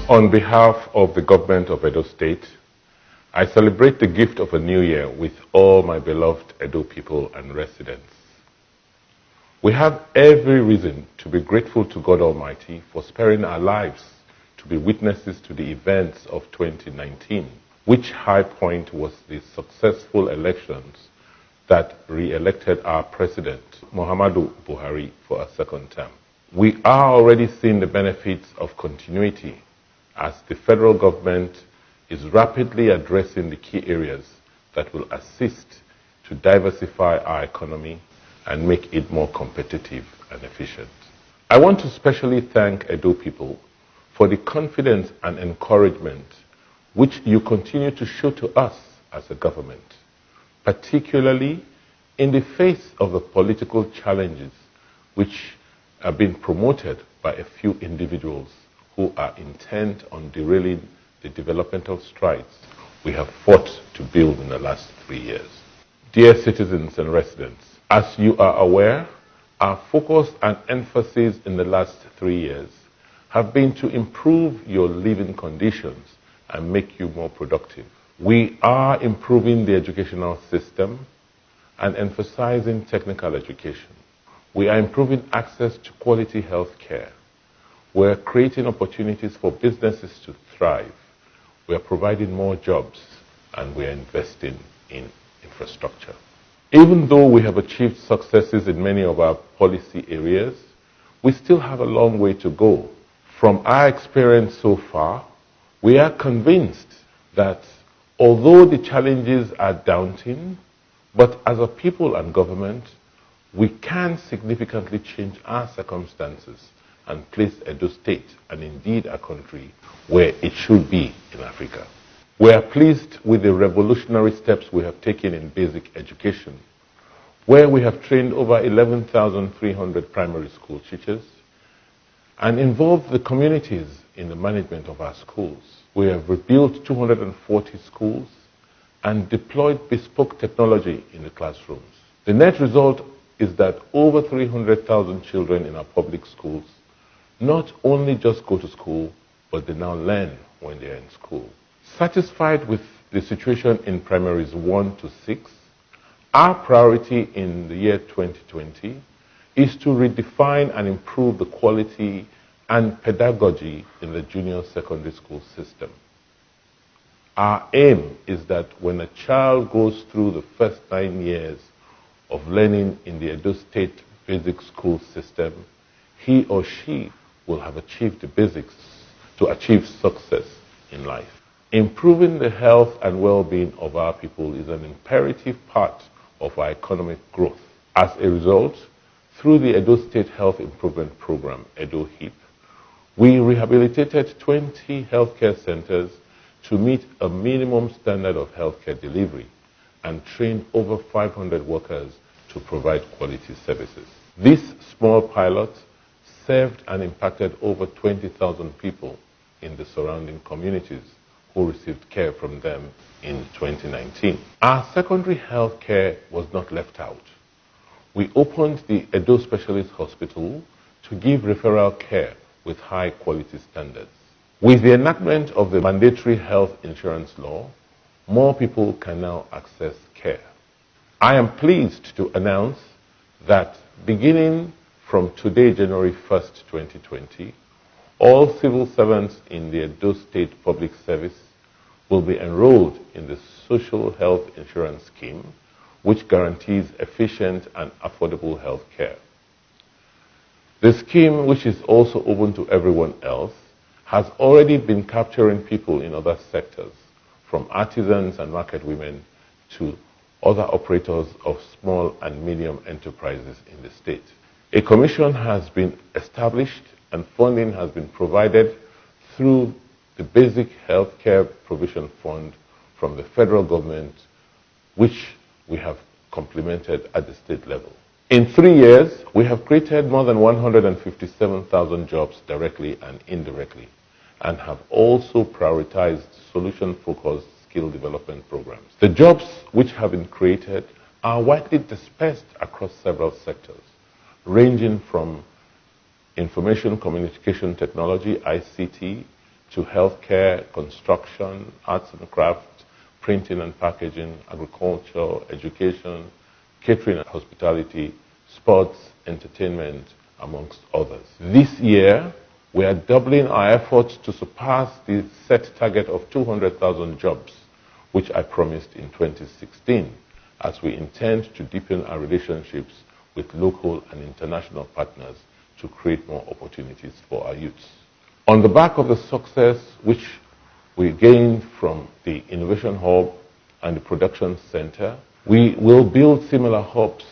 On behalf of the government of Edo State, I celebrate the gift of a new year with all my beloved Edo people and residents. We have every reason to be grateful to God Almighty for sparing our lives to be witnesses to the events of 2019, which high point was the successful elections that re-elected our President, Muhammadu Buhari, for a second term. We are already seeing the benefits of continuity as the federal government is rapidly addressing the key areas that will assist to diversify our economy and make it more competitive and efficient. I want to specially thank Edo people for the confidence and encouragement which you continue to show to us as a government, particularly in the face of the political challenges which are being promoted by a few individuals who are intent on derailing the developmental strides we have fought to build in the last 3 years. Dear citizens and residents, as you are aware, our focus and emphasis in the last 3 years have been to improve your living conditions and make you more productive. We are improving the educational system and emphasizing technical education. We are improving access to quality health care. We are creating opportunities for businesses to thrive. We are providing more jobs, and we are investing in infrastructure. Even though we have achieved successes in many of our policy areas, we still have a long way to go. From our experience so far, we are convinced that although the challenges are daunting, but as a people and government, we can significantly change our circumstances and place Edo State, and indeed our country, where it should be in Africa. We are pleased with the revolutionary steps we have taken in basic education, where we have trained over 11,300 primary school teachers and involved the communities in the management of our schools. We have rebuilt 240 schools and deployed bespoke technology in the classrooms. The net result is that over 300,000 children in our public schools not only just go to school, but they now learn when they are in school. Satisfied with the situation in primaries 1 to 6, our priority in the year 2020 is to redefine and improve the quality and pedagogy in the junior secondary school system. Our aim is that when a child goes through the first 9 years of learning in the Edo State basic school system, he or she will have achieved the basics to achieve success in life. Improving the health and well-being of our people is an imperative part of our economic growth. As a result, through the Edo State Health Improvement Program, Edo HIP, we rehabilitated 20 healthcare centers to meet a minimum standard of healthcare delivery and trained over 500 workers to provide quality services. This small pilot served and impacted over 20,000 people in the surrounding communities who received care from them in 2019. Our secondary health care was not left out. We opened the Edo Specialist Hospital to give referral care with high quality standards. With the enactment of the mandatory health insurance law, more people can now access care. I am pleased to announce that beginning from today, January 1st, 2020, all civil servants in the Edo State Public Service will be enrolled in the Social Health Insurance Scheme, which guarantees efficient and affordable health care. The scheme, which is also open to everyone else, has already been capturing people in other sectors, from artisans and market women to other operators of small and medium enterprises in the state. A commission has been established and funding has been provided through the Basic Healthcare Provision Fund from the federal government, which we have complemented at the state level. In 3 years, we have created more than 157,000 jobs directly and indirectly, and have also prioritized solution-focused skill development programs. The jobs which have been created are widely dispersed across several sectors, ranging from information communication technology, ICT, to healthcare, construction, arts and crafts, printing and packaging, agriculture, education, catering and hospitality, sports, entertainment, amongst others. This year, we are doubling our efforts to surpass the set target of 200,000 jobs, which I promised in 2016, as we intend to deepen our relationships with local and international partners to create more opportunities for our youths. On the back of the success which we gained from the Innovation Hub and the Production Center, we will build similar hubs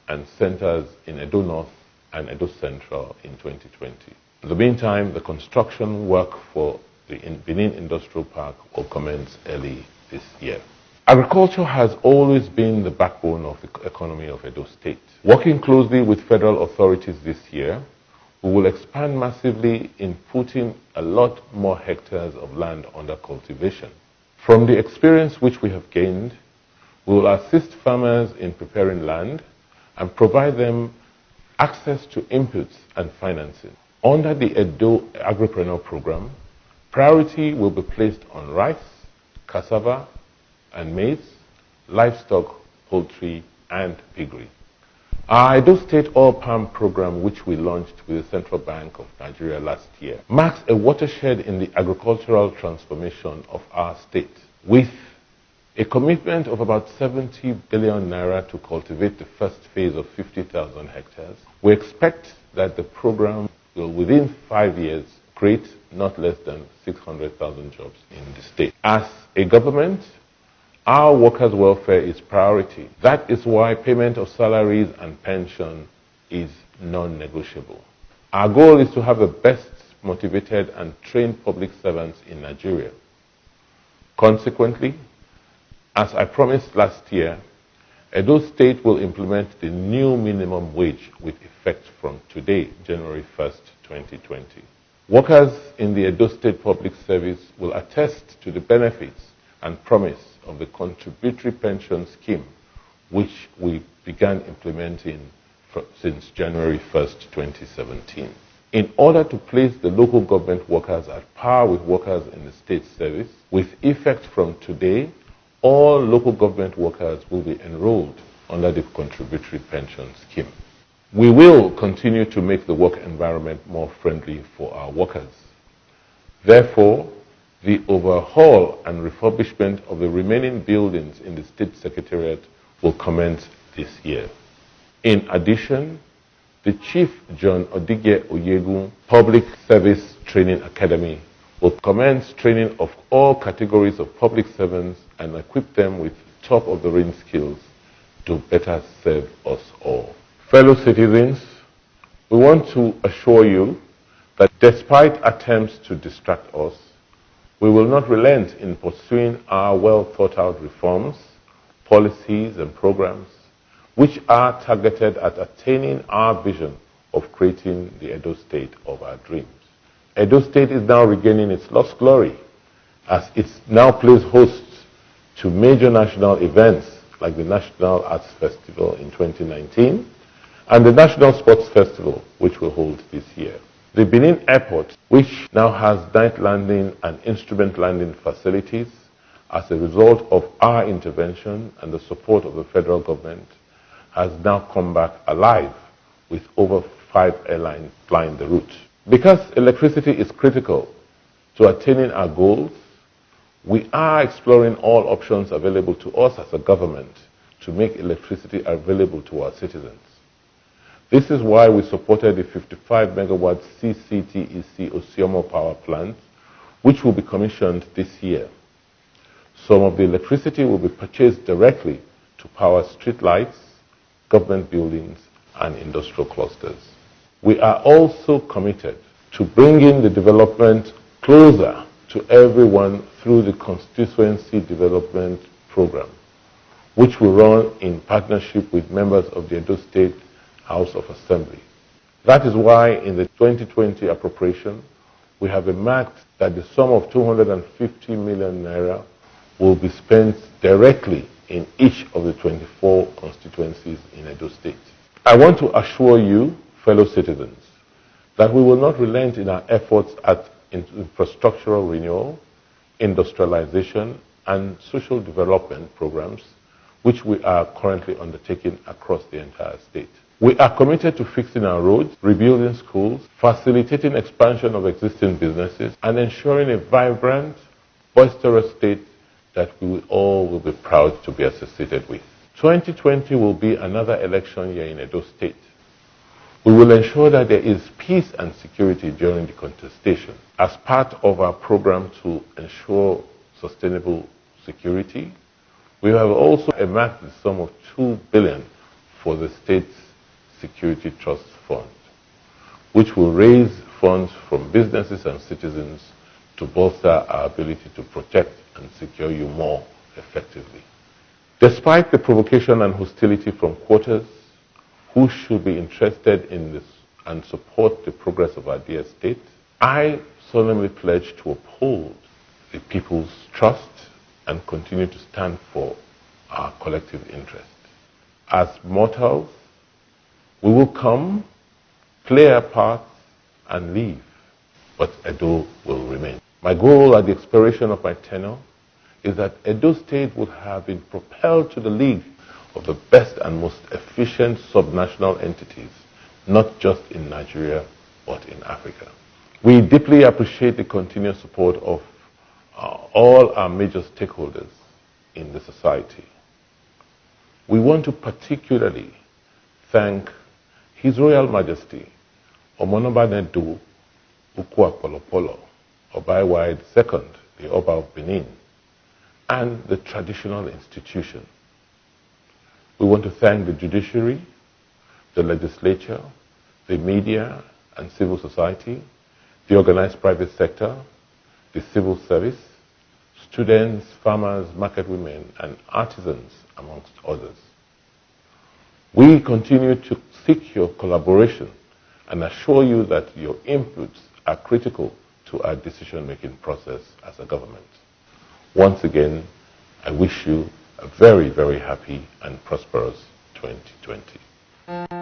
and centers in Edo North and Edo Central in 2020. In the meantime, the construction work for the Benin Industrial Park will commence early this year. Agriculture has always been the backbone of the economy of Edo State. Working closely with federal authorities this year, we will expand massively in putting a lot more hectares of land under cultivation. From the experience which we have gained, we will assist farmers in preparing land and provide them access to inputs and financing. Under the Edo Agripreneur Program, priority will be placed on rice, cassava, and maize, livestock, poultry, and piggery. Our Edo State Oil Palm Program, which we launched with the Central Bank of Nigeria last year, marks a watershed in the agricultural transformation of our state, with a commitment of about 70 billion naira to cultivate the first phase of 50,000 hectares. We expect that the program will, within 5 years, create not less than 600,000 jobs in the state. As a government, our workers' welfare is priority. That is why payment of salaries and pension is non-negotiable. Our goal is to have the best motivated and trained public servants in Nigeria. Consequently, as I promised last year, Edo State will implement the new minimum wage with effect from today, January 1st, 2020. Workers in the Edo State Public Service will attest to the benefits and promise of the contributory pension scheme, which we began implementing since January 1st, 2017. In order to place the local government workers at par with workers in the state service, with effect from today, all local government workers will be enrolled under the contributory pension scheme. We will continue to make the work environment more friendly for our workers. Therefore, the overhaul and refurbishment of the remaining buildings in the State Secretariat will commence this year. In addition, the Chief John Odigye Oyegun Public Service Training Academy will commence training of all categories of public servants and equip them with top-of-the-range skills to better serve us all. Fellow citizens, we want to assure you that despite attempts to distract us, we will not relent in pursuing our well-thought-out reforms, policies, and programs which are targeted at attaining our vision of creating the Edo State of our dreams. Edo State is now regaining its lost glory as it now plays host to major national events like the National Arts Festival in 2019 and the National Sports Festival, which will hold this year. The Benin Airport, which now has night landing and instrument landing facilities as a result of our intervention and the support of the federal government, has now come back alive with over 5 airlines flying the route. Because electricity is critical to attaining our goals, we are exploring all options available to us as a government to make electricity available to our citizens. This is why we supported the 55 megawatt CCTEC Osiomo power plant, which will be commissioned this year. Some of the electricity will be purchased directly to power street lights, government buildings, and industrial clusters. We are also committed to bringing the development closer to everyone through the Constituency Development Program, which we run in partnership with members of the Edo State House of Assembly. That is why in the 2020 appropriation, we have earmarked that the sum of 250 million naira will be spent directly in each of the 24 constituencies in Edo State. I want to assure you, fellow citizens, that we will not relent in our efforts at infrastructural renewal, industrialization, and social development programs, which we are currently undertaking across the entire state. We are committed to fixing our roads, rebuilding schools, facilitating expansion of existing businesses, and ensuring a vibrant, boisterous state that we all will be proud to be associated with. 2020 will be another election year in Edo State. We will ensure that there is peace and security during the contestation. As part of our program to ensure sustainable security, we have also earmarked the sum of 2 billion for the state's Security Trust Fund, which will raise funds from businesses and citizens to bolster our ability to protect and secure you more effectively. Despite the provocation and hostility from quarters who should be interested in this and support the progress of our dear state, I solemnly pledge to uphold the people's trust and continue to stand for our collective interest. As mortals, we will come, play our parts, and leave, but Edo will remain. My goal at the expiration of my tenure is that Edo State would have been propelled to the league of the best and most efficient subnational entities, not just in Nigeria, but in Africa. We deeply appreciate the continued support of all our major stakeholders in the society. We want to particularly thank His Royal Majesty Omonoba Nedu Ukwa-Polopolo, Obaiwai II, the Oba of Benin, and the traditional institution. We want to thank the judiciary, the legislature, the media and civil society, the organized private sector, the civil service, students, farmers, market women, and artisans, amongst others. We continue to seek your collaboration and assure you that your inputs are critical to our decision-making process as a government. Once again, I wish you a very, very happy and prosperous 2020.